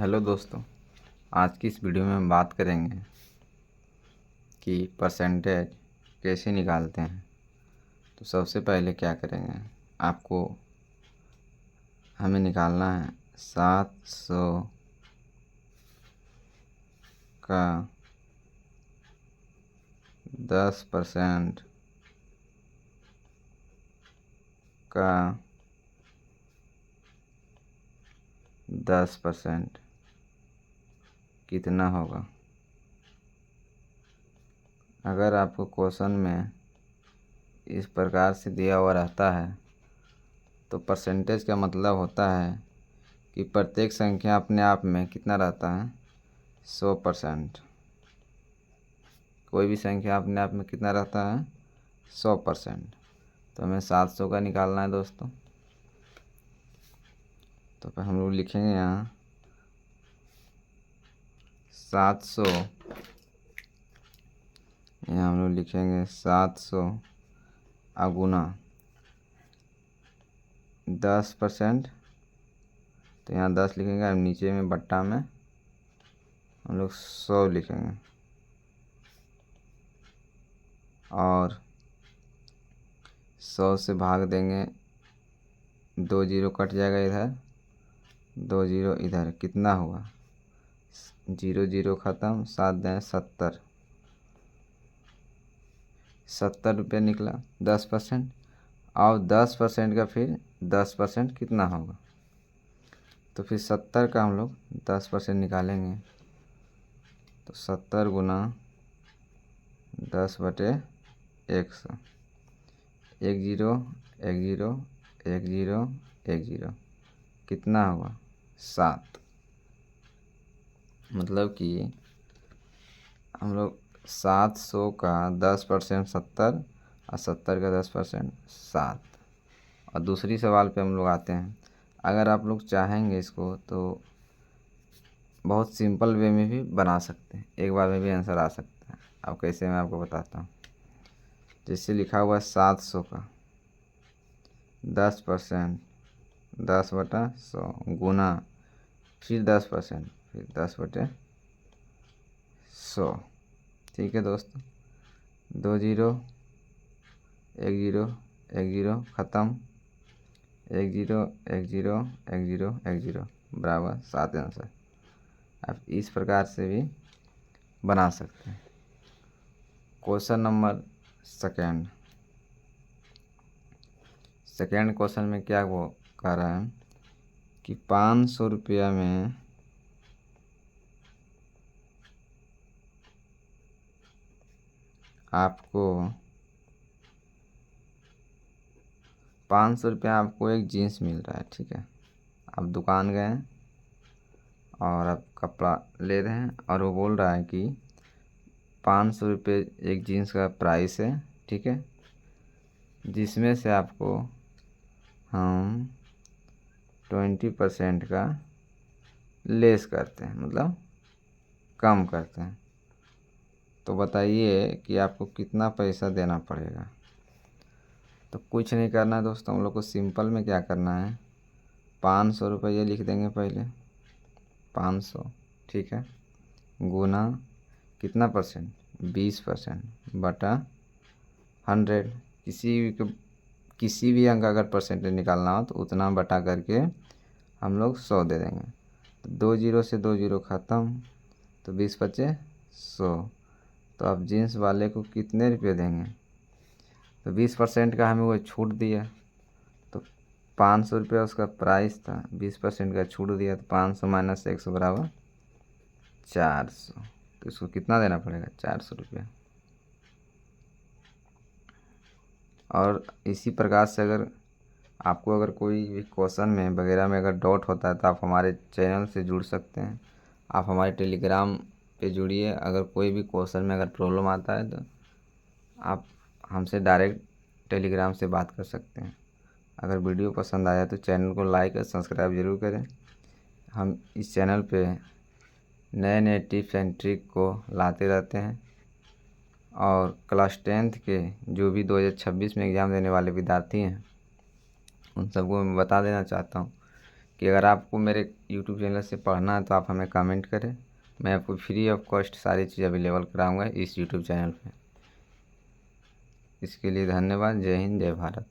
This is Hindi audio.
हेलो दोस्तों, आज की इस वीडियो में हम बात करेंगे कि परसेंटेज कैसे निकालते हैं। तो सबसे पहले क्या करेंगे, हमें निकालना है 700 का 10% का 10% कितना होगा। अगर आपको क्वेश्चन में इस प्रकार से दिया हुआ रहता है तो परसेंटेज का मतलब होता है कि प्रत्येक संख्या अपने आप में कितना रहता है, 100%। कोई भी संख्या अपने आप में कितना रहता है, 100%। तो हमें 700 का निकालना है दोस्तों। तो फिर हम लोग लिखेंगे यहाँ 700, यहाँ हम लोग लिखेंगे 700 अगुना 10%। तो यहाँ 10 लिखेंगे और नीचे में बट्टा में हम लोग 100 लिखेंगे और 100 से भाग देंगे, 2 जीरो कट जाएगा इधर, 2 जीरो इधर, कितना हुआ, 0 0 ख़त्म, 7 दें 70, 70 रुपये निकला 10%। और 10% का फिर 10% कितना होगा, तो फिर 70 का हम लोग 10% निकालेंगे। तो 70 गुना 10/100, 1 जीरो 1 जीरो 1 जीरो 1 जीरो, कितना हुआ 7। मतलब कि हम लोग 700 का 10% 70 और 70 का 10% 7। और दूसरी सवाल पे हम लोग आते हैं। अगर आप लोग चाहेंगे इसको तो बहुत सिंपल वे में भी बना सकते हैं, एक बार में भी आंसर आ सकता है। अब कैसे, मैं आपको बताता हूँ। जैसे लिखा हुआ है 700 का 10%, 10/100 गुना फिर 10%, फिर 10/100। ठीक है दोस्तों, 2 जीरो 1 जीरो 1 जीरो ख़त्म, 1 जीरो 1 जीरो 1 जीरो 1 जीरो बराबर 7 आंसर। आप इस प्रकार से भी बना सकते हैं। क्वेश्चन नंबर सेकेंड क्वेश्चन में क्या वो कह रहा है कि 500 रुपया में आपको 500 रुपया आपको एक जीन्स मिल रहा है। ठीक है, आप दुकान गए और आप कपड़ा ले रहे हैं और वो बोल रहा है कि 500 रुपये एक जीन्स का प्राइस है। ठीक है, जिसमें से आपको हम 20% का लेस करते हैं, मतलब कम करते हैं। तो बताइए कि आपको कितना पैसा देना पड़ेगा। तो कुछ नहीं करना है दोस्तों, हम लोग को सिंपल में क्या करना है, 500 रुपये लिख देंगे पहले, 500। ठीक है, गुना कितना परसेंट, 20% बटा 100। किसी भी अंक अगर परसेंटेज निकालना हो तो उतना बटा करके हम लोग 100 दे देंगे। तो 2 जीरो से 2 जीरो ख़त्म, तो 20 बचे 100। तो अब जीन्स वाले को कितने रुपये देंगे, तो 20% का हमें वो छूट दिया। तो 500 रुपया उसका प्राइस था, 20% का छूट दिया, तो 500 माइनस 100 बराबर 400। तो इसको कितना देना पड़ेगा, 400 रुपया। और इसी प्रकार से अगर कोई भी क्वेश्चन में वगैरह में अगर डाउट होता है तो आप हमारे चैनल से जुड़ सकते हैं। आप हमारे टेलीग्राम पे जुड़िए। अगर कोई भी क्वेश्चन में अगर प्रॉब्लम आता है तो आप हमसे डायरेक्ट टेलीग्राम से बात कर सकते हैं। अगर वीडियो पसंद आया तो चैनल को लाइक और सब्सक्राइब ज़रूर करें। हम इस चैनल पे नए नए टिप्स एंड ट्रिक को लाते रहते हैं। और क्लास 10th के जो भी 2026 में एग्ज़ाम देने वाले विद्यार्थी हैं उन सबको मैं बता देना चाहता हूँ कि अगर आपको मेरे यूट्यूब चैनल से पढ़ना है तो आप हमें कमेंट करें, मैं आपको फ्री ऑफ कॉस्ट सारी चीज़ अवेलेबल कराऊंगा इस यूट्यूब चैनल पे। इसके लिए धन्यवाद। जय हिंद, जय भारत।